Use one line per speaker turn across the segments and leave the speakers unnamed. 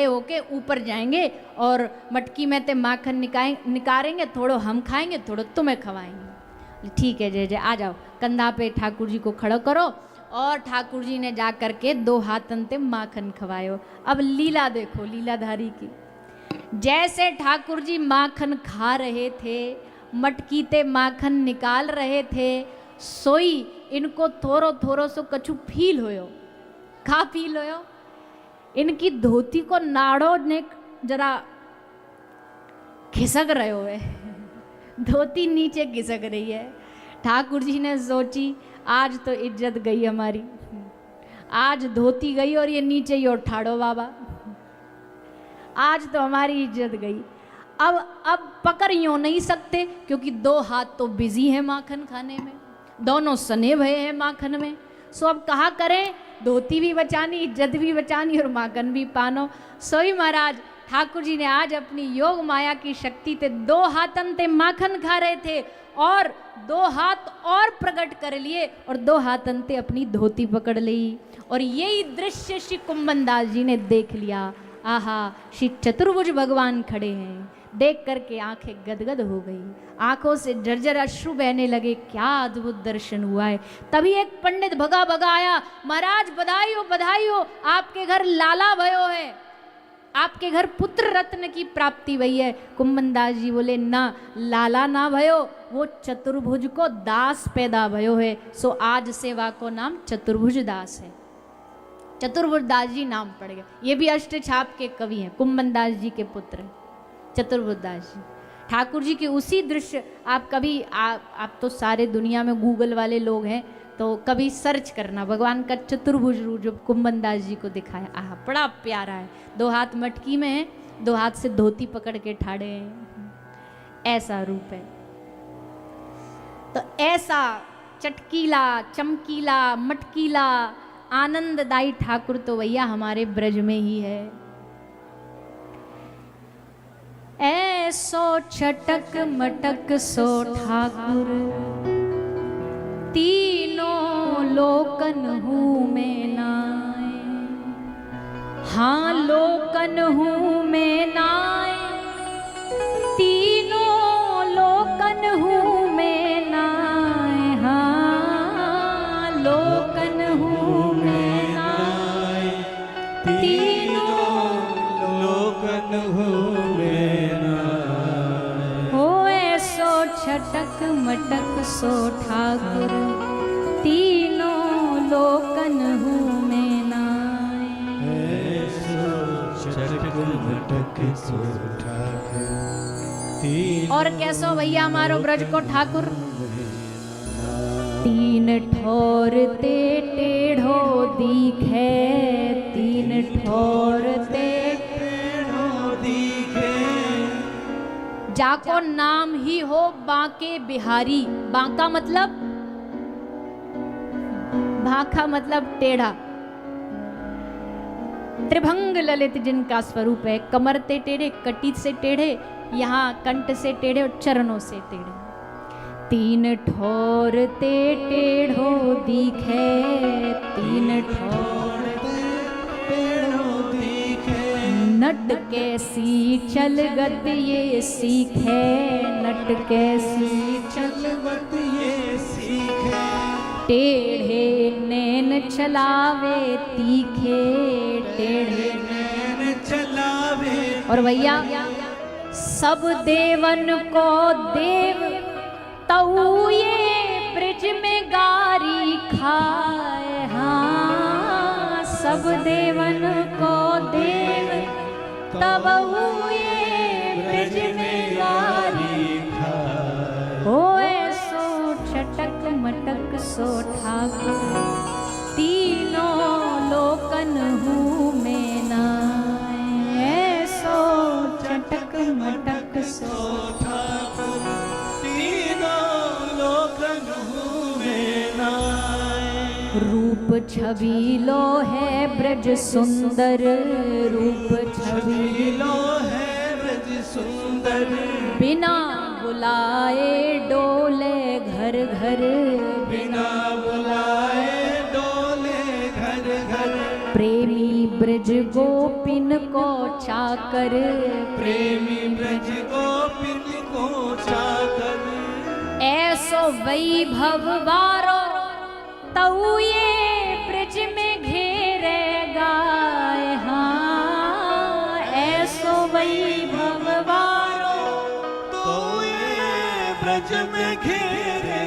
होके ऊपर जाएंगे और मटकी में ते माखन निकालेंगे, थोड़ो हम खाएंगे, थोड़ो तुम्हें खवाएंगे। ठीक है जय जय, आ जाओ। कंधा पे ठाकुर जी को खड़ो करो और ठाकुर जी ने जा करके 2 हाथन ते माखन खवायो। अब लीला देखो लीलाधारी की। जैसे ठाकुर जी माखन खा रहे थे, मटकी ते माखन निकाल रहे थे, सोई इनको थोरो थोरो सो कछु फील होयो। का फील होयो? इनकी धोती को नाड़ो ने जरा खिसक रहे है, धोती नीचे खिसक रही है। ठाकुर जी ने सोची आज तो इज्जत गई हमारी, आज धोती गई और ये नीचे ही उठाड़ो बाबा, आज तो हमारी इज्जत गई। अब पकड़ यूं नहीं सकते क्योंकि 2 हाथ तो बिजी है माखन खाने में, दोनों सने भये हैं माखन में। सो अब कहा करें, धोती भी बचानी, इज्जत भी बचानी और माखन भी पानो। सोई महाराज ठाकुर जी ने आज अपनी योग माया की शक्ति ते 2 हाथन ते माखन खा रहे थे और 2 हाथ और प्रकट कर लिए और 2 हाथन ते अपनी धोती पकड़ ली। और यही दृश्य श्री कुंभनदास जी ने देख लिया। आहा, श्री चतुर्भुज भगवान खड़े हैं, देख करके आंखें गदगद हो गई, आंखों से झरझर अश्रु बहने लगे। क्या अद्भुत दर्शन हुआ है। तभी एक पंडित भगा भगा आया, महाराज बधाई हो बधाई हो, आपके घर लाला भयो है, आपके घर पुत्र रत्न की प्राप्ति भई है। कुंभनदास जी बोले ना, लाला ना भयो, वो चतुर्भुज को दास पैदा भयो है। सो आज सेवा को नाम चतुर्भुज दास है। चतुर्भुज दास जी नाम पड़ गया। ये भी अष्टछाप के कवि हैं, कुंभनदास जी के पुत्र चतुर्भुज दास जी। ठाकुर जी के उसी दृश्य आप कभी आप तो सारे दुनिया में गूगल वाले लोग हैं, तो कभी सर्च करना भगवान का चतुर्भुज रूप जो कुंभनदास जी को दिखाया। आह, बड़ा प्यारा है। 2 हाथ मटकी में है, 2 हाथ से धोती पकड़ के ठाड़े हैं, ऐसा रूप है। तो ऐसा चटकीला चमकीला मटकीला आनंददायी ठाकुर तो भैया हमारे ब्रज में ही है। ऐसो छटक मटक सो ठाकुर, तीनों लोकन हूँ मैं नाय। हाँ लोकन हूँ मैं नाय, तीनों लोकन हूँ मैं नाय। हाँ लोकन हूँ मैं नाय, तीनों लोकन हूँ मैं नाय। हो ऐसो छटक मटक सो ठाकुर, तीनों लोकन हूँ मैं नाय। ऐसो छटक मटक सो ठाकुर। और कैसो भैया हमारो ब्रज को ठाकुर? 3 ठोर ते टेढ़ो दिखे, 3 ठोर ते टेढ़ो दिखे। जाको नाम ही हो बांके बिहारी। बांका मतलब, भाखा मतलब टेढ़ा। त्रिभंग ललित जिनका स्वरूप है, कमर ते टेढ़े, कटी से टेढ़े, यहाँ कंठ से टेढ़े और चरणों से टेढ़े। 3 ठोर ते टेढ़ो दिखे, 3 ठोर ते टेढ़ो दिखे। नट कैसी चलगत ये सीखे, नट कैसी चलगत ये सीखे। टेढ़े नैन चलावे तीखे, टेढ़े नैन चलावे। और भैया सब देवन को देव तऊ ये ब्रज में गारी खाए। हाँ सब देवन को देव तब ये ब्रज में गारी खाए। हो ऐसो छटक मटक सो ठाकुर, तीनों लोकन हूँ मैं नाय। ऐसो छटक मटक सो ठाकुर, तीनों लोकन हूँ मैं नाय। रूप छबीलो है ब्रज सुंदर, रूप छबीलो है ब्रज सुंदर। बिना बुलाए डोले घर घर, बिना बुलाए डोले घर घर। प्रेमी ब्रज ब्रज गोपिन को चाकर,
प्रेमी ब्रज गोपिन को चाकर,
ऐसो वैभव वारो तऊ ये ब्रज में घेरेगा। हाँ ऐसो वैभव वारो
तो ये ब्रज में घेरे,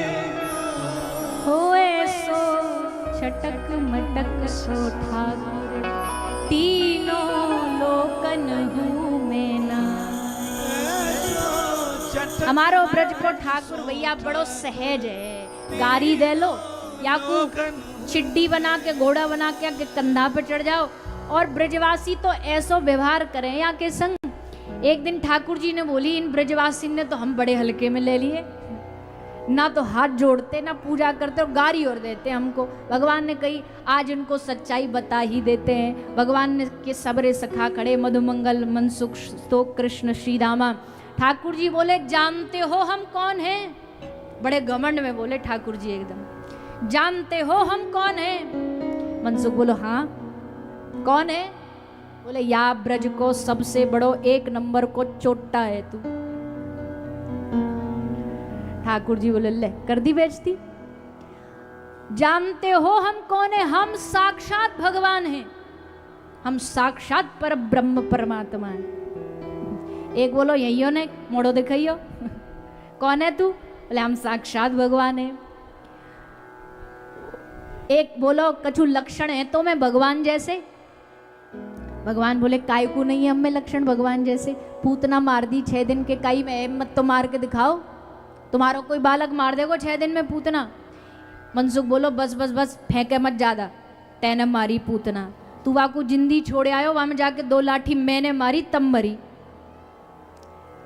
होए सो छटक मटक सो ठाकुर, तीनों लोकन हूँ मैं ना। हमारो ब्रज को ठाकुर भैया बड़ो सहज है। गाड़ी दे लो या को चिड्डी बना के घोड़ा बना के आके कंधा पे चढ़ जाओ, और ब्रजवासी तो ऐसो व्यवहार करें या के संग। एक दिन ठाकुर जी ने बोली, इन ब्रजवासी ने तो हम बड़े हल्के में ले लिए, ना तो हाथ जोड़ते ना पूजा करते और गारी और देते हमको। भगवान ने कही आज इनको सच्चाई बता ही देते हैं। भगवान ने के सबरे सखा खड़े, मधुमंगल मनसुख तो कृष्ण श्री रामा। ठाकुर जी बोले जानते हो हम कौन हैं? बड़े घमंड में बोले ठाकुर जी एकदम, जानते हो हम कौन हैं? मनसुख बोलो हाँ कौन है? बोले या ब्रज को सबसे बड़ो एक नंबर को चोट्टा है तू। ठाकुर जी बोले ले कर दी बेइज्जती। जानते हो हम कौन है? हम साक्षात भगवान हैं, हम साक्षात पर ब्रह्म परमात्मा है। एक बोलो यही ने मोड़ो दिखाइयो कौन है तू? बोले हम साक्षात भगवान है। एक बोलो कछु लक्षण है तो मैं भगवान जैसे? भगवान बोले काय को नहीं है हमें लक्षण भगवान जैसे? पूतना मार दी 6 दिन के काई में, हिम्मत तो मार के दिखाओ, तुम्हारा कोई बालक मार देगो 6 दिन में पूतना। मनसुख बोलो बस बस बस फेंके मत ज्यादा, तैने मारी पूतना, तू वाकू जिंदी छोड़े आयो, वहां में जाके 2 लाठी मैंने मारी तब मरी।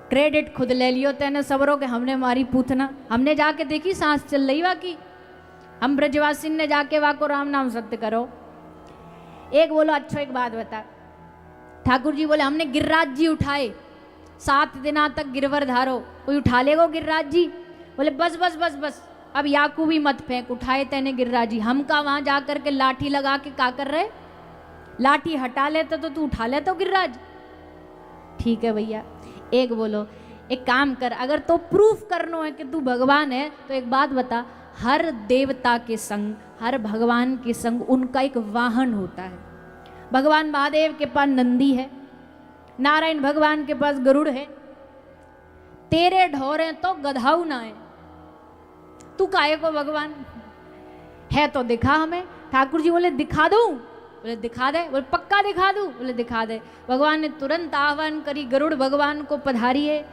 क्रेडिट खुद ले लियो तैने सबरों के, हमने मारी पूतना, हमने जाके देखी सांस चल रही वाकी, हम ब्रजवासी ने जाके वाको राम नाम सत्य करो। एक बोलो अच्छा एक बात बता। ठाकुर जी बोले हमने गिरिराज जी उठाए, 7 दिना तक गिरवर धारो, कोई उठा लेगो गिरिराज जी? बोले बस बस बस बस अब याकू भी मत फेंक, उठाए तैने गिरिराज जी, हम का वहां जाकर के लाठी लगा के का कर रहे? लाठी हटा लेते तो तू उठा लेते गिरिराज। ठीक है भैया। एक बोलो एक काम कर, अगर तो प्रूफ करनो है कि तू भगवान है तो एक बात बता, हर देवता के संग, हर भगवान के संग उनका एक वाहन होता है। भगवान महादेव के पास नंदी है, नारायण भगवान के पास गरुड़ है, तेरे ढोरे तो गधाऊ ना है, तू काहे को भगवान है? तो दिखा हमें। ठाकुर जी बोले दिखा दूं? बोले दिखा दे। बोले पक्का दिखा दूं? बोले दिखा दे। भगवान ने तुरंत आह्वान करी, गरुड़ भगवान को पधारिए।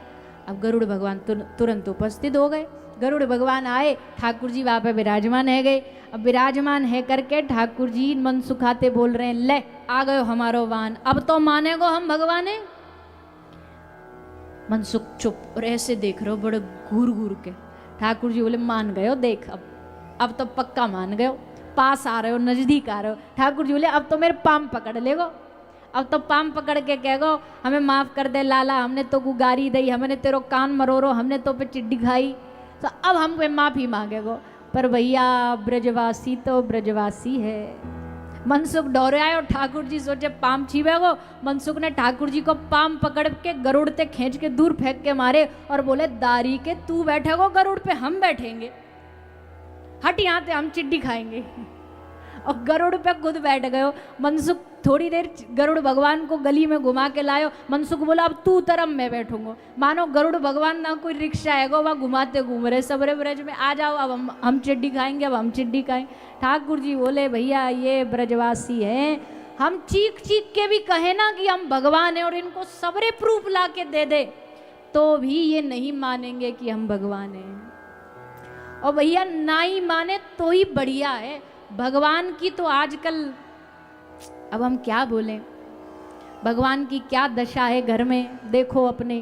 अब गरुड़ भगवान तुरंत उपस्थित हो गए। गरुड़ भगवान आए, ठाकुर जी वहां पे विराजमान है गए। अब विराजमान है करके ठाकुर जी मन सुखाते बोल रहे हैं, ले आ गयो हमारो वाहन, अब तो मानेगो हम भगवान है? मनसुख चुप और ऐसे देख रहे हो बड़े घूर घूर के। ठाकुर जी बोले मान गयो, देख अब तो पक्का मान गयो, पास आ रहे हो, नजदीक आ रहे हो। ठाकुर जी बोले अब तो मेरे पाम पकड़ लेगो, अब तो पाम पकड़ के कहेगो हमें माफ कर दे लाला, हमने तो गुगारी दी, हमने तेरो कान मरोरो, हमने तो पे चिड्डी खाई, तो अब हम पे माफी मांगेगो। पर भैया ब्रजवासी तो ब्रजवासी है। मनसुख डोरे आयो, ठाकुर जी सोचे पाम छीवेगो, मनसुख ने ठाकुर जी को पाम पकड़ के गरुड़ ते खींच के दूर फेंक के मारे और बोले दारी के तू बैठेगो गरुड़ पे, हम बैठेंगे, हट यहाँ से, हम चिड्डी खाएंगे। और गरुड़ पे खुद बैठ गयो। मनसुख थोड़ी देर गरुड़ भगवान को गली में घुमा के लायो। मनसुख बोला अब तू तरफ मैं बैठूंगा। मानो गरुड़ भगवान ना कोई रिक्शा है वह घुमाते घूम रहे सबरे ब्रज में, आ जाओ अब हम चिड्डी खाएंगे, अब हम चिड्डी खाएंगे। ठाकुर जी बोले भैया ये ब्रजवासी हैं, हम चीख चीख के भी कहे ना कि हम भगवान हैं और इनको सबरे प्रूफ ला के दे दे तो भी ये नहीं मानेंगे कि हम भगवान हैं। और भैया ना ही माने तो ही बढ़िया है। भगवान की तो आजकल अब हम क्या बोलें, भगवान की क्या दशा है घर में, देखो अपने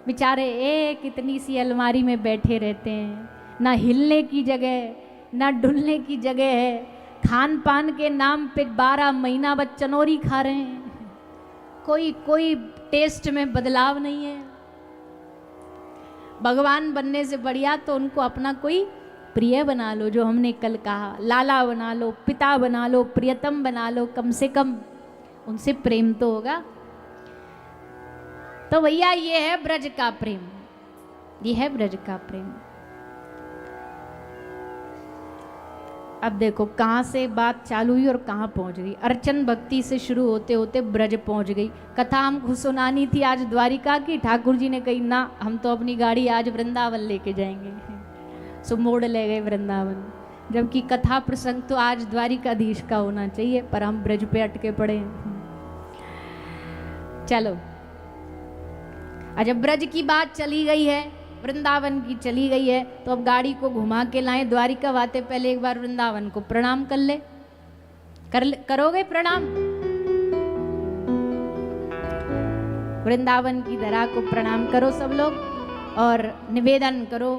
बेचारे एक इतनी सी अलमारी में बैठे रहते हैं, ना हिलने की जगह ना डुलने की जगह है, खान पान के नाम पे 12 महीना बस चनोरी खा रहे हैं, कोई टेस्ट में बदलाव नहीं है। भगवान बनने से बढ़िया तो उनको अपना कोई प्रिय बना लो, जो हमने कल कहा, लाला बना लो, पिता बना लो, प्रियतम बना लो, कम से कम उनसे प्रेम तो होगा। तो भैया ये है ब्रज का प्रेम, ये है ब्रज का प्रेम। अब देखो कहाँ से बात चालू हुई और कहाँ पहुंच गई। अर्चन भक्ति से शुरू होते होते ब्रज पहुंच गई। कथा हमको सुनानी थी आज द्वारिका की, ठाकुर जी ने कही ना हम तो अपनी गाड़ी आज वृंदावन लेके जाएंगे, सो मोड़ ले गए वृंदावन। जबकि कथा प्रसंग तो आज द्वारिकाधीश का होना चाहिए, पर हम ब्रज पे अटके पड़े हैं। चलो, जब ब्रज की बात चली गई है, वृंदावन की चली गई है, तो अब गाड़ी को घुमा के लाएं द्वारिका। वाते पहले एक बार वृंदावन को प्रणाम कर ले, करोगे प्रणाम? वृंदावन की धरा को प्रणाम करो सब लोग और निवेदन करो,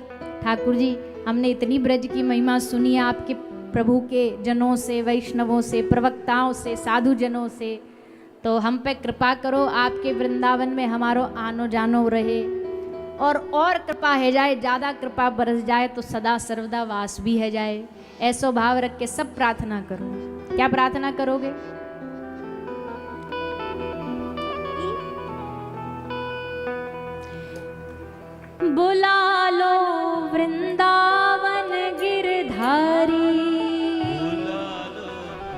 ठाकुर जी हमने इतनी ब्रज की महिमा सुनी है आपके प्रभु के जनों से, वैष्णवों से, प्रवक्ताओं से, साधु जनों से, तो हम पे कृपा करो। आपके वृंदावन में हमारो आनो जानो रहे और कृपा है जाए, ज़्यादा कृपा बरस जाए तो सदा सर्वदा वास भी है जाए। ऐसो भाव रख के सब प्रार्थना करो। क्या प्रार्थना करोगे? बुला लो वृंदावन गिरधारी,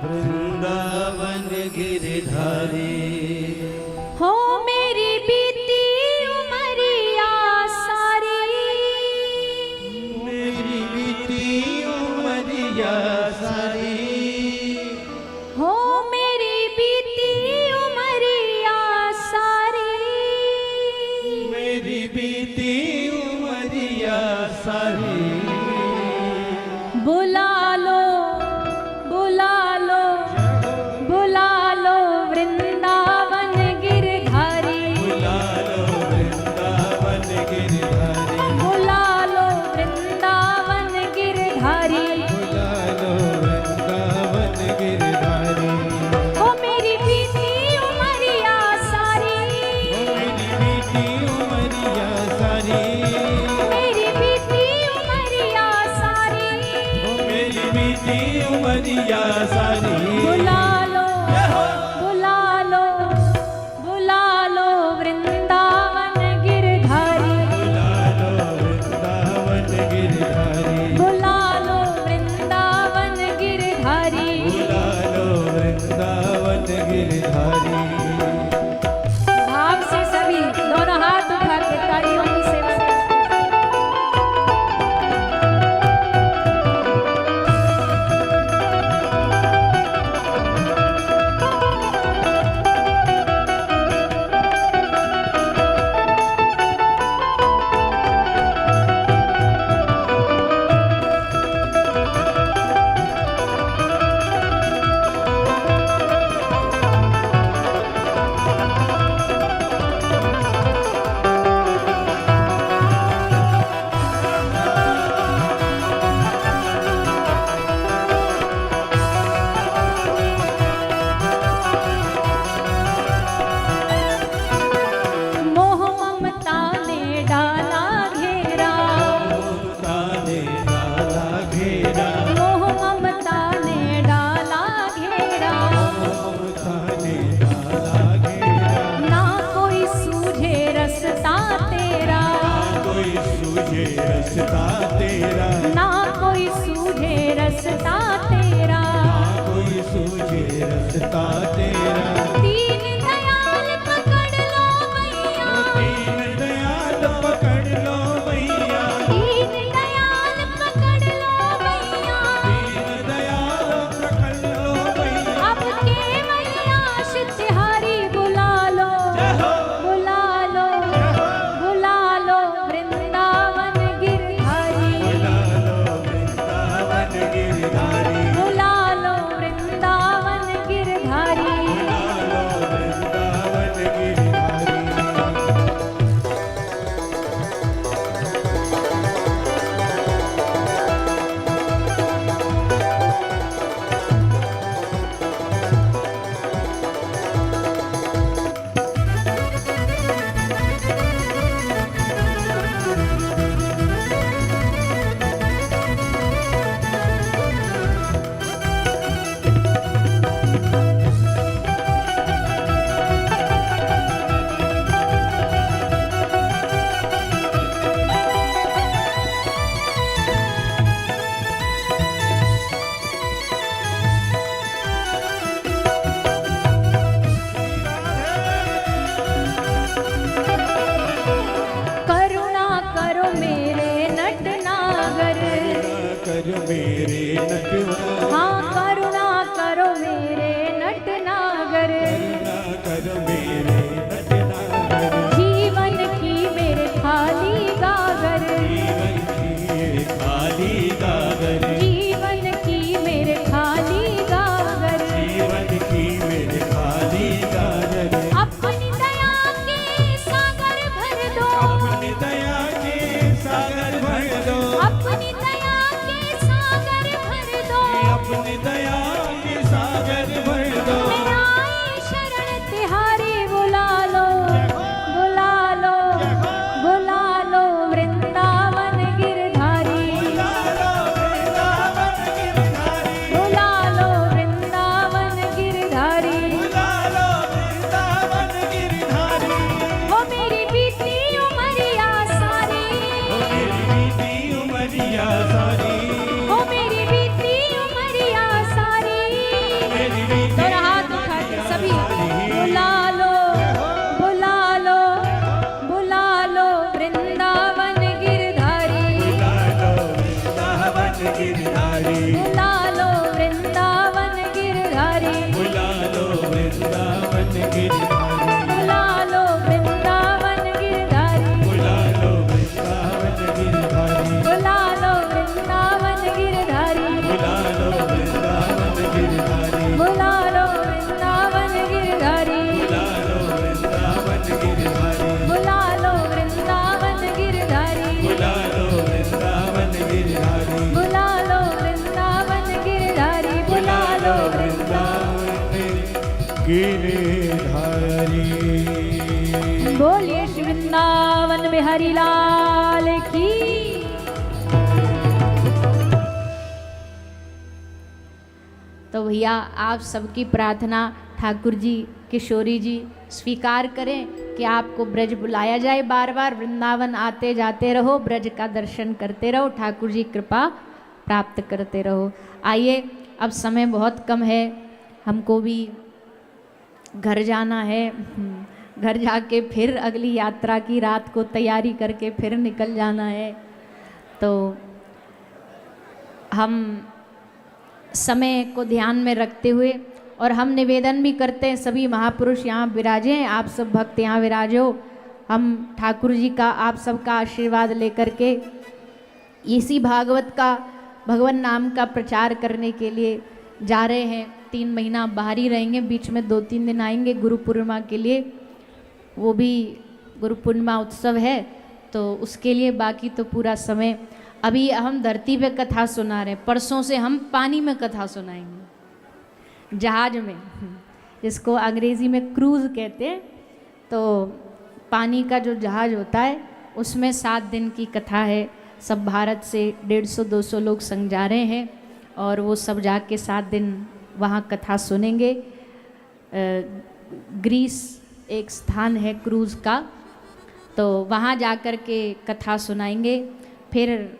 वृंदावन गिरधारी,
हो मेरी बीती उमरिया सारी,
मेरी बीती उमरिया सारी,
हो मेरी बीती उमरिया सारी,
मेरी बीती उमरिया सारी,
बुला लो बुला लो बुला लो वृंदावन गिरधारी,
बुला लो वृंदावन गिरधारी,
बुला लो वृंदावन गिरधारी,
बुला लो वृंदावन गिरधारी,
ओ मेरी बीती उमरिया सारी,
मेरी बीती उमरिया सारी,
मेरी बीती उमरिया सारी,
मेरी बीती उमरिया सारी,
बुला लो बुला लो बुला लो वृंदावन गिरधारी,
बुला लो वृंदावन गिरधारी,
बुला लो वृंदावन गिरधारी,
बुला लो वृंदावन गिरधारी।
भाव से सभी दोनों हाथ उठा के तालियों की सेवा। मोह ममता ने डाला घेरा,
ममता ने डाला घेरा,
मोह ममता ने डाला घेरा,
ममता ने डाला घेरा,
ना कोई सूझे रस्ता तेरा,
कोई सूझे रास्ता तेरा,
ना कोई सूझे रस्ता तेरा,
कोई सूझे रास्ता तेरा।
दीन दयाल पकड़ लो मैया,
दीन दयाल पकड़ लो मैया,
दीन दयाल पकड़ लो मैया,
दीन दयाल पकड़ लो मैया।
अब केवल आशित हरि बुला लो, बुला लो बुला लो वृंदावन गिरधारी,
बुला लो वृंदावन गिरधारी,
बुला लो वृंदावन गिरधारी,
बुला
बिहारी लाल की। तो भैया आप सबकी प्रार्थना ठाकुर जी, किशोरी जी स्वीकार करें कि आपको ब्रज बुलाया जाए, बार बार वृंदावन आते जाते रहो, ब्रज का दर्शन करते रहो, ठाकुर जी कृपा प्राप्त करते रहो। आइए, अब समय बहुत कम है, हमको भी घर जाना है, घर जाके फिर अगली यात्रा की रात को तैयारी करके फिर निकल जाना है। तो हम समय को ध्यान में रखते हुए और हम निवेदन भी करते हैं, सभी महापुरुष यहाँ विराजे हैं, आप सब भक्त यहाँ विराजे हो, हम ठाकुर जी का आप सबका आशीर्वाद लेकर के इसी भागवत का, भगवान नाम का प्रचार करने के लिए जा रहे हैं। 3 महीना बाहर ही रहेंगे, बीच में 2-3 दिन आएंगे गुरु पूर्णिमा के लिए, वो भी गुरु पूर्णिमा उत्सव है तो उसके लिए, बाकी तो पूरा समय अभी हम धरती पे कथा सुना रहे हैं, परसों से हम पानी में कथा सुनाएंगे, जहाज में, जिसको अंग्रेज़ी में क्रूज़ कहते हैं। तो पानी का जो जहाज होता है उसमें 7 दिन की कथा है। सब भारत से 150-200 लोग संग जा रहे हैं और वो सब जाके 7 दिन वहाँ कथा सुनेंगे। ग्रीस एक स्थान है क्रूज़ का, तो वहाँ जाकर के कथा सुनाएंगे। फिर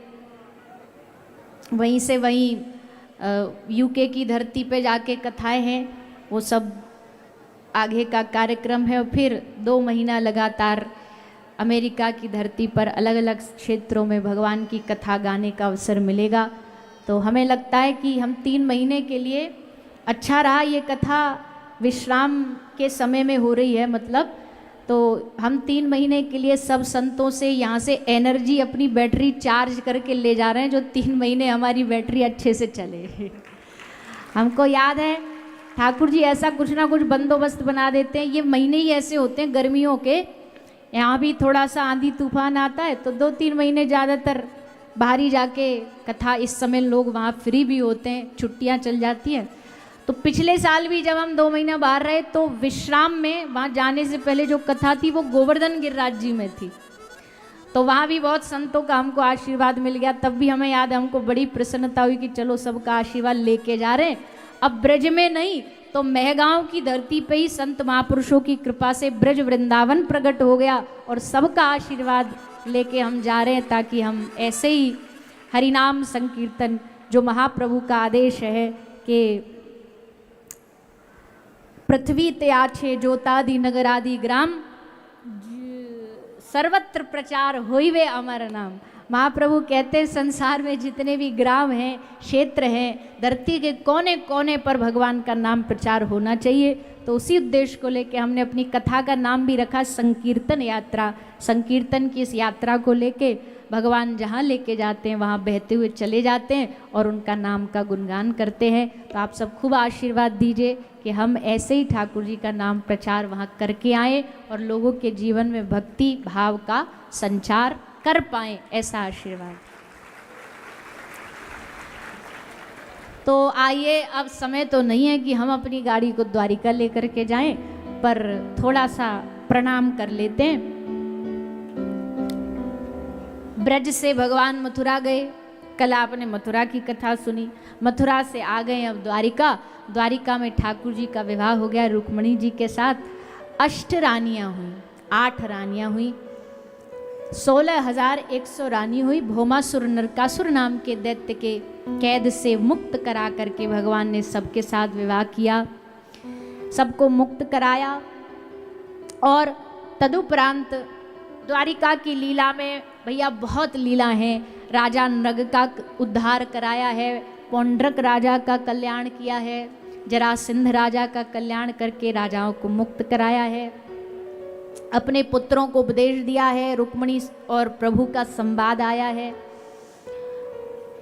वहीं से यूके की धरती पे जाके कथाएं हैं, वो सब आगे का कार्यक्रम है। और फिर 2 महीना लगातार अमेरिका की धरती पर अलग अलग क्षेत्रों में भगवान की कथा गाने का अवसर मिलेगा। तो हमें लगता है कि हम 3 महीने के लिए अच्छा रहा, ये कथा विश्राम के समय में हो रही है, मतलब तो हम 3 महीने के लिए सब संतों से यहाँ से एनर्जी, अपनी बैटरी चार्ज करके ले जा रहे हैं, जो 3 महीने हमारी बैटरी अच्छे से चले। हमको याद है ठाकुर जी ऐसा कुछ ना कुछ बंदोबस्त बना देते हैं, ये महीने ही ऐसे होते हैं गर्मियों के, यहाँ भी थोड़ा सा आंधी तूफान आता है तो 2-3 महीने ज़्यादातर बाहर ही जाके कथा, इस समय लोग वहाँ फ्री भी होते हैं, छुट्टियाँ चल जाती हैं। तो पिछले साल भी जब हम 2 महीना बाहर रहे तो विश्राम में वहाँ जाने से पहले जो कथा थी वो गोवर्धन गिरिराज जी में थी, तो वहाँ भी बहुत संतों का हमको आशीर्वाद मिल गया। तब भी हमें याद है, हमको बड़ी प्रसन्नता हुई कि चलो सबका आशीर्वाद लेके जा रहे हैं। अब ब्रज में नहीं तो महगांव की धरती पे ही संत महापुरुषों की कृपा से ब्रज वृंदावन प्रकट हो गया और सबका आशीर्वाद लेके हम जा रहे हैं, ताकि हम ऐसे ही हरिनाम संकीर्तन, जो महाप्रभु का आदेश है कि पृथ्वी त्याछे ज्योतादि नगरादि ग्राम, सर्वत्र प्रचार होइवे अमर नाम। महाप्रभु कहते हैं संसार में जितने भी ग्राम हैं, क्षेत्र हैं, धरती के कोने कोने पर भगवान का नाम प्रचार होना चाहिए। तो उसी उद्देश्य को लेकर हमने अपनी कथा का नाम भी रखा संकीर्तन यात्रा। संकीर्तन की इस यात्रा को लेके भगवान जहाँ लेके जाते हैं वहाँ बहते हुए चले जाते हैं और उनका नाम का गुणगान करते हैं। तो आप सब खूब आशीर्वाद दीजिए कि हम ऐसे ही ठाकुर जी का नाम प्रचार वहाँ करके आएँ और लोगों के जीवन में भक्ति भाव का संचार कर पाएँ, ऐसा आशीर्वाद। तो आइए, अब समय तो नहीं है कि हम अपनी गाड़ी को द्वारिका लेकर के जाएं, पर थोड़ा सा प्रणाम कर लेते हैं। ब्रज से भगवान मथुरा गए, कल आपने मथुरा की कथा सुनी, मथुरा से आ गए अब द्वारिका। द्वारिका में ठाकुर जी का विवाह हो गया रुक्मणी जी के साथ। 8 रानियाँ हुई, 8 रानियाँ हुई, 16,100 रानी हुई। भौमासुर नरकासुर नाम के दैत्य के कैद से मुक्त करा करके भगवान ने सबके साथ विवाह किया, सबको मुक्त कराया। और तदुपरांत द्वारिका की लीला में भैया बहुत लीला हैं। राजा नृग का उद्धार कराया है, पौंड्रक राजा का कल्याण किया है, जरासिंध राजा का कल्याण करके राजाओं को मुक्त कराया है, अपने पुत्रों को उपदेश दिया है, रुक्मणी और प्रभु का संवाद आया है।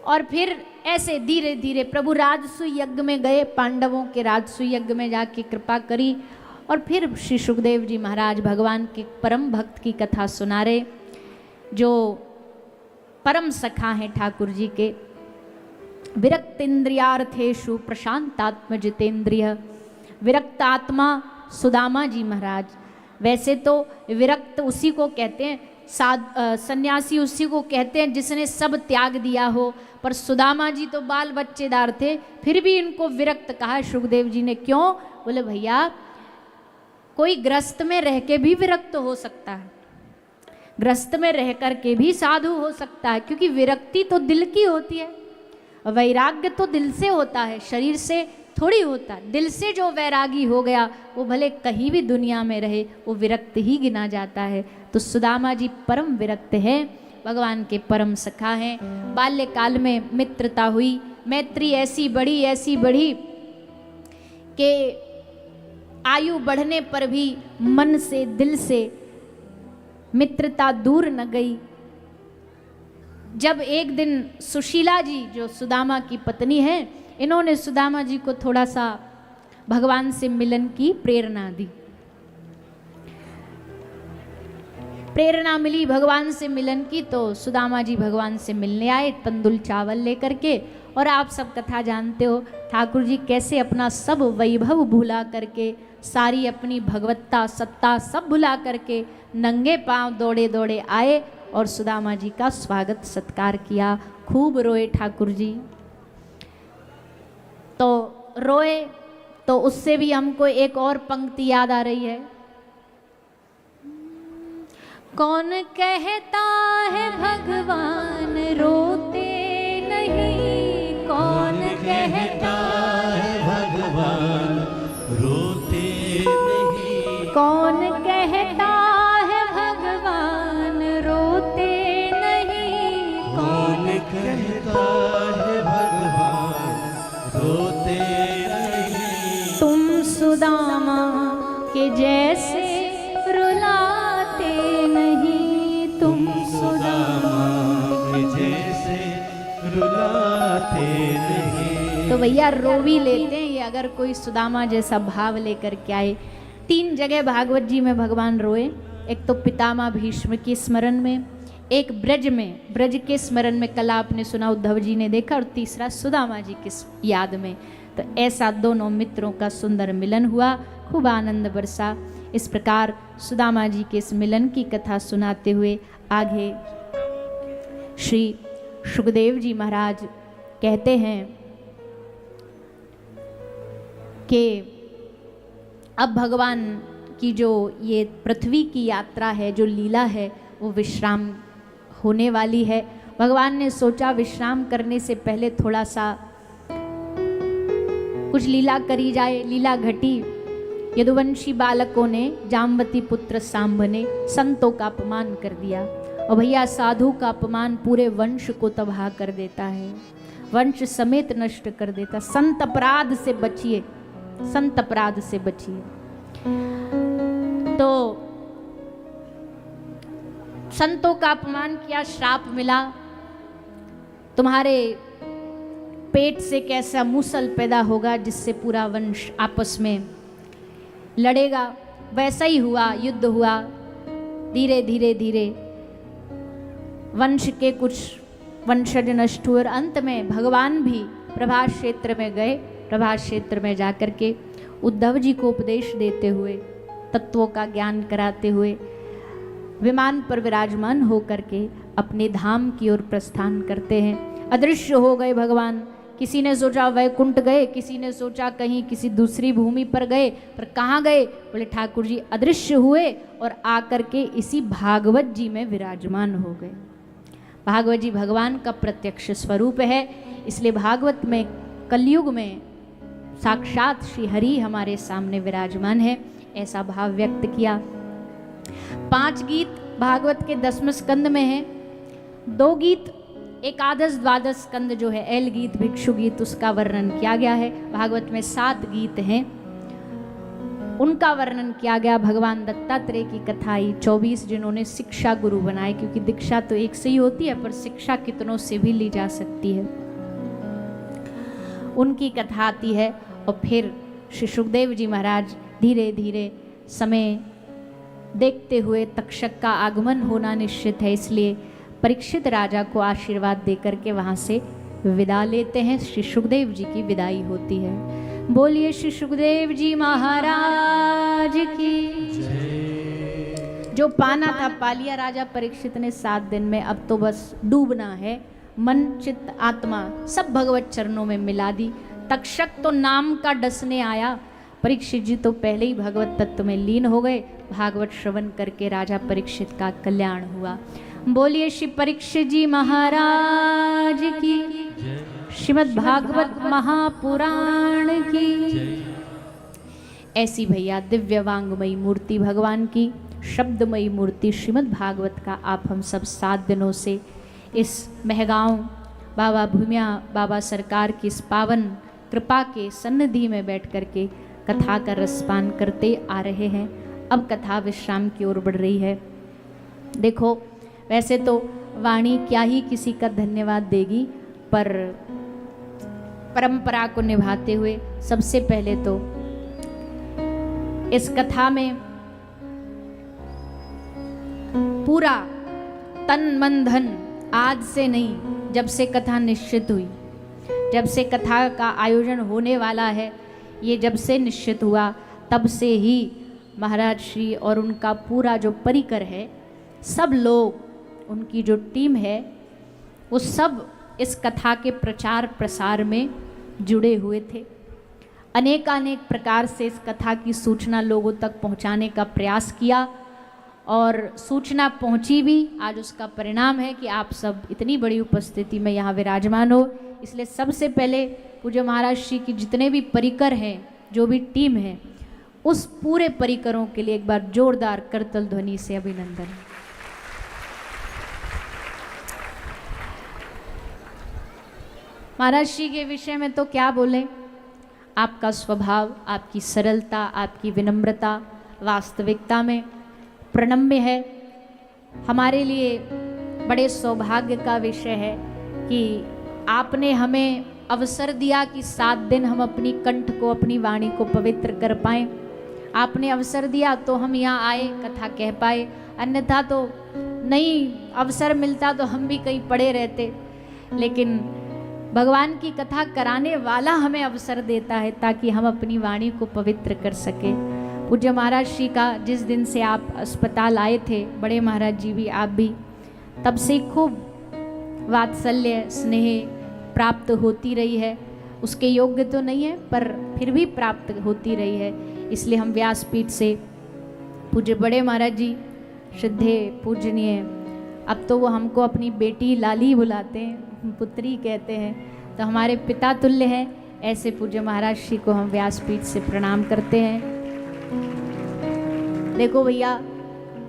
और फिर ऐसे धीरे धीरे प्रभु राजसु यज्ञ में गए, पांडवों के राजसु यज्ञ में जाके कृपा करी। और फिर श्री सुखदेव जी महाराज भगवान के परम भक्त की कथा सुना रहे, जो परम सखा हैं ठाकुर जी के। विरक्तेन्द्रियार्थेषु प्रशांतात्म जितेंद्रिय, विरक्त आत्मा सुदामा जी महाराज। वैसे तो विरक्त उसी को कहते हैं सन्यासी उसी को कहते हैं जिसने सब त्याग दिया हो। पर सुदामा जी तो बाल बच्चेदार थे, फिर भी इनको विरक्त कहा सुखदेव जी ने। क्यों? बोले भैया कोई ग्रस्त में रह के भी विरक्त हो सकता है, ग्रस्त में रह कर के भी साधु हो सकता है, क्योंकि विरक्ति तो दिल की होती है, वैराग्य तो दिल से होता है, शरीर से थोड़ी होता है। दिल से जो वैरागी हो गया वो भले कहीं भी दुनिया में रहे, वो विरक्त ही गिना जाता है। तो सुदामा जी परम विरक्त हैं, भगवान के परम सखा हैं। बाल्यकाल में मित्रता हुई, मैत्री ऐसी बढ़ी कि आयु बढ़ने पर भी मन से दिल से मित्रता दूर न गई। जब एक दिन सुशीला जी जो सुदामा की पत्नी है, इन्होंने सुदामा जी को थोड़ा सा भगवान से मिलन की प्रेरणा दी, प्रेरणा मिली भगवान से मिलन की, तो सुदामा जी भगवान से मिलने आए तंदुल चावल लेकर के। और आप सब कथा जानते हो, ठाकुर जी कैसे अपना सब वैभव भुला करके, सारी अपनी भगवत्ता सत्ता सब भुला करके नंगे पांव दौड़े दौड़े आए और सुदामा जी का स्वागत सत्कार किया। खूब रोए ठाकुर जी। तो रोए तो उससे भी हमको एक और पंक्ति याद आ रही है। कौन कहता है भगवान रोते नहीं, कौन कहता
है भगवान रोते नहीं,
कौन कहता है भगवान रोते नहीं,
कौन कहता है भगवान रोते नहीं,
तुम सुदामा के जैसे रुलाते नहीं, तुम सुदामा
के जैसे रुलाते नहीं।
तो भैया रो भी लेते हैं ये अगर कोई सुदामा जैसा भाव लेकर के आए। 3 जगह भागवत जी में भगवान रोए, एक तो पितामह भीष्म के स्मरण में, एक ब्रज में, ब्रज के स्मरण में कल आपने सुना उद्धव जी ने देखा, और तीसरा सुदामा जी की याद में। तो ऐसा दोनों मित्रों का सुंदर मिलन हुआ, खूब आनंद बरसा। इस प्रकार सुदामा जी के इस मिलन की कथा सुनाते हुए आगे श्री सुखदेव जी महाराज कहते हैं कि अब भगवान की जो ये पृथ्वी की यात्रा है, जो लीला है, वो विश्राम होने वाली है। भगवान ने सोचा विश्राम करने से पहले थोड़ा सा कुछ लीला करी जाए। लीला घटी। यदुवंशी बालकों ने जाम्बती पुत्र सांब ने संतों का अपमान कर दिया, और भैया साधु का अपमान पूरे वंश को तबाह कर देता है, वंश समेत नष्ट कर देता। संत अपराध से बचिए, संत अपराध से बचिए। तो संतों का अपमान किया, श्राप मिला, तुम्हारे पेट से कैसा मूसल पैदा होगा जिससे पूरा वंश आपस में लड़ेगा। वैसा ही हुआ, युद्ध हुआ। धीरे धीरे धीरे वंश के कुछ वंशज नष्ट हुए और अंत में भगवान भी प्रभास क्षेत्र में गए। प्रभास क्षेत्र में जाकर के उद्धव जी को उपदेश देते हुए, तत्वों का ज्ञान कराते हुए विमान पर विराजमान होकर के अपने धाम की ओर प्रस्थान करते हैं। अदृश्य हो गए भगवान। किसी ने सोचा वैकुंठ गए, किसी ने सोचा कहीं किसी दूसरी भूमि पर गए, पर कहाँ गए? बोले ठाकुर जी अदृश्य हुए और आकर के इसी भागवत जी में विराजमान हो गए। भागवत जी भगवान का प्रत्यक्ष स्वरूप है, इसलिए भागवत में कलयुग में साक्षात श्री हरि हमारे सामने विराजमान है, ऐसा भाव व्यक्त किया। 5 गीत भागवत के 10वें स्कंद में है। 2 गीत एकादश द्वादश स्कंद जो है एल गीत भिक्षु गीत, उसका वर्णन किया गया है। भागवत में 7 गीत हैं, उनका वर्णन किया गया। भगवान दत्तात्रेय की कथा आई। 24 जिन्होंने शिक्षा गुरु बनाए, क्योंकि दीक्षा तो एक से ही होती है पर शिक्षा कितनों से भी ली जा सकती है, उनकी कथा आती है। और फिर श्री सुखदेव जी महाराज धीरे धीरे समय देखते हुए तक्षक का आगमन होना निश्चित है, इसलिए परीक्षित राजा को आशीर्वाद देकर के वहाँ से विदा लेते हैं। श्री सुखदेव जी की विदाई होती है। बोलिए श्री सुखदेव जी महाराज की। जो पाना था पा लिया राजा परीक्षित ने 7 दिन में, अब तो बस डूबना है। मन चित्त आत्मा सब भगवत चरणों में मिला दी। तक्षक तो नाम का डसने आया, परीक्षित जी तो पहले ही भगवत तत्व में लीन हो गए। भागवत श्रवण करके राजा परीक्षित का कल्याण हुआ। बोलिए श्री परीक्षित जी महाराज की, श्रीमद् भागवत महापुराण की। ऐसी भैया दिव्य वांगमयी मूर्ति भगवान की, शब्दमयी मूर्ति श्रीमद् भागवत का आप हम सब 7 दिनों से इस महगांव बाबा भूमिया बाबा सरकार की इस पावन कृपा के सन्निधि में बैठ करके कथा का रसपान करते आ रहे हैं। अब कथा विश्राम की ओर बढ़ रही है। देखो वैसे तो वाणी क्या ही किसी का धन्यवाद देगी, पर परंपरा को निभाते हुए सबसे पहले तो इस कथा में पूरा तन मन धन आज से नहीं, जब से कथा निश्चित हुई, जब से कथा का आयोजन होने वाला है, ये जब से निश्चित हुआ तब से ही महाराज श्री और उनका पूरा जो परिकर है, सब लोग, उनकी जो टीम है, वो सब इस कथा के प्रचार प्रसार में जुड़े हुए थे। अनेकानेक प्रकार से इस कथा की सूचना लोगों तक पहुंचाने का प्रयास किया और सूचना पहुंची भी। आज उसका परिणाम है कि आप सब इतनी बड़ी उपस्थिति में यहाँ विराजमान हो। इसलिए सबसे पहले पूज्य महाराज श्री की जितने भी परिकर हैं, जो भी टीम है, उस पूरे परिकरों के लिए एक बार जोरदार करतल ध्वनि से अभिनंदन। महाराज श्री के विषय में तो क्या बोले, आपका स्वभाव, आपकी सरलता, आपकी विनम्रता वास्तविकता में प्रणम्य है। हमारे लिए बड़े सौभाग्य का विषय है कि आपने हमें अवसर दिया कि 7 दिन हम अपनी कंठ को, अपनी वाणी को पवित्र कर पाएं। आपने अवसर दिया तो हम यहाँ आए, कथा कह पाए, अन्यथा तो नहीं अवसर मिलता तो हम भी कहीं पड़े रहते। लेकिन भगवान की कथा कराने वाला हमें अवसर देता है ताकि हम अपनी वाणी को पवित्र कर सके। पूज्य महाराज श्री का जिस दिन से आप अस्पताल आए थे, बड़े महाराज जी भी, आप भी, तब से खूब वात्सल्य स्नेह प्राप्त होती रही है। उसके योग्य तो नहीं है पर फिर भी प्राप्त होती रही है। इसलिए हम व्यासपीठ से पूज्य बड़े महाराज जी, श्रद्धेय पूजनीय, अब तो वो हमको अपनी बेटी लाली बुलाते हैं, पुत्री कहते हैं, तो हमारे पिता तुल्य हैं। ऐसे पूज्य महाराज श्री को हम व्यासपीठ से प्रणाम करते हैं। देखो भैया,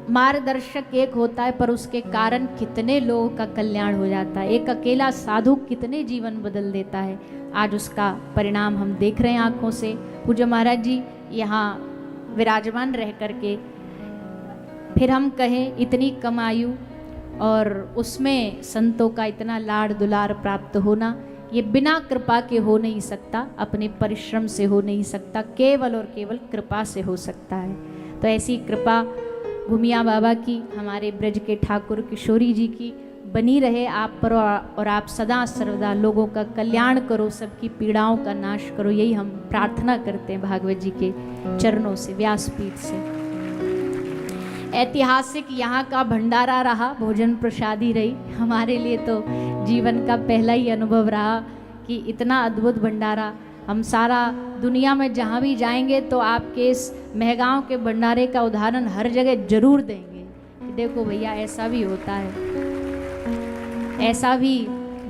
मार्गदर्शक एक होता है पर उसके कारण कितने लोगों का कल्याण हो जाता है। एक अकेला साधु कितने जीवन बदल देता है। आज उसका परिणाम हम देख रहे हैं आंखों से। पूज्य महाराज जी यहाँ विराजमान रह करके फिर हम कहें इतनी कम आयु और उसमें संतों का इतना लाड़ दुलार प्राप्त होना, ये बिना कृपा के हो नहीं सकता, अपने परिश्रम से हो नहीं सकता, केवल और केवल कृपा से हो सकता है। तो ऐसी कृपा भूमिया बाबा की, हमारे ब्रज के ठाकुर किशोरी जी की बनी रहे आप पर, और आप सदा सर्वदा लोगों का कल्याण करो, सबकी पीड़ाओं का नाश करो। यही हम प्रार्थना करते हैं भागवत जी के चरणों से, व्यासपीठ से। ऐतिहासिक यहाँ का भंडारा रहा, भोजन प्रसादी रही, हमारे लिए तो जीवन का पहला ही अनुभव रहा कि इतना अद्भुत भंडारा। हम सारा दुनिया में जहाँ भी जाएंगे तो आपके इस महगांव के भंडारे का उदाहरण हर जगह जरूर देंगे कि देखो भैया ऐसा भी होता है, ऐसा भी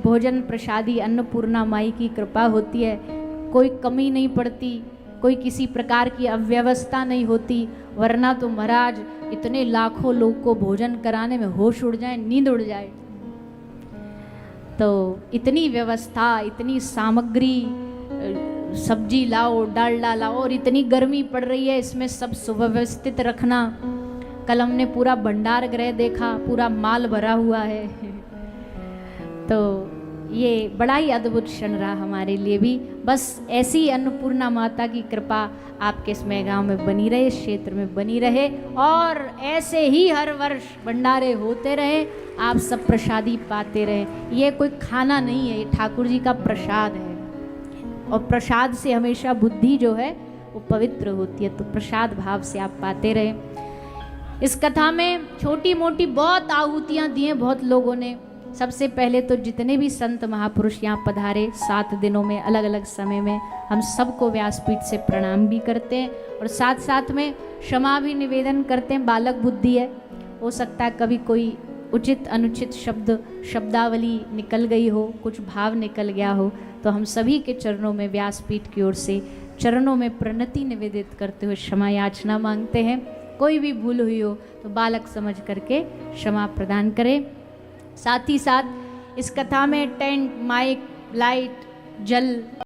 भोजन प्रसादी अन्नपूर्णा माई की कृपा होती है। कोई कमी नहीं पड़ती, कोई किसी प्रकार की अव्यवस्था नहीं होती, वरना तो महाराज इतने लाखों लोग को भोजन कराने में होश उड़ जाए, नींद उड़ जाए। तो इतनी व्यवस्था, इतनी सामग्री, सब्जी लाओ, डालडा लाओ, और इतनी गर्मी पड़ रही है, इसमें सब सुव्यवस्थित रखना। कल हमने पूरा भंडार गृह देखा, पूरा माल भरा हुआ है। तो ये बड़ा ही अद्भुत क्षण रहा हमारे लिए भी। बस ऐसी अन्नपूर्णा माता की कृपा आपके इस गांव में बनी रहे, इस क्षेत्र में बनी रहे, और ऐसे ही हर वर्ष भंडारे होते रहे, आप सब प्रसादी पाते रहे। ये कोई खाना नहीं है, ये ठाकुर जी का प्रसाद है, और प्रसाद से हमेशा बुद्धि जो है वो पवित्र होती है। तो प्रसाद भाव से आप पाते रहे। इस कथा में छोटी मोटी बहुत आहुतियाँ दी हैं बहुत लोगों ने। सबसे पहले तो जितने भी संत महापुरुष यहाँ पधारे 7 दिनों में अलग अलग समय में, हम सबको व्यासपीठ से प्रणाम भी करते हैं और साथ साथ में क्षमा भी निवेदन करते हैं। बालक बुद्धि है, हो सकता है कभी कोई उचित अनुचित शब्दावली निकल गई हो, कुछ भाव निकल गया हो, तो हम सभी के चरणों में व्यासपीठ की ओर से चरणों में प्रणति निवेदित करते हुए क्षमा याचना मांगते हैं। कोई भी भूल हुई हो तो बालक समझ करके क्षमा प्रदान करें। साथ ही साथ इस कथा में टेंट, माइक, लाइट, जल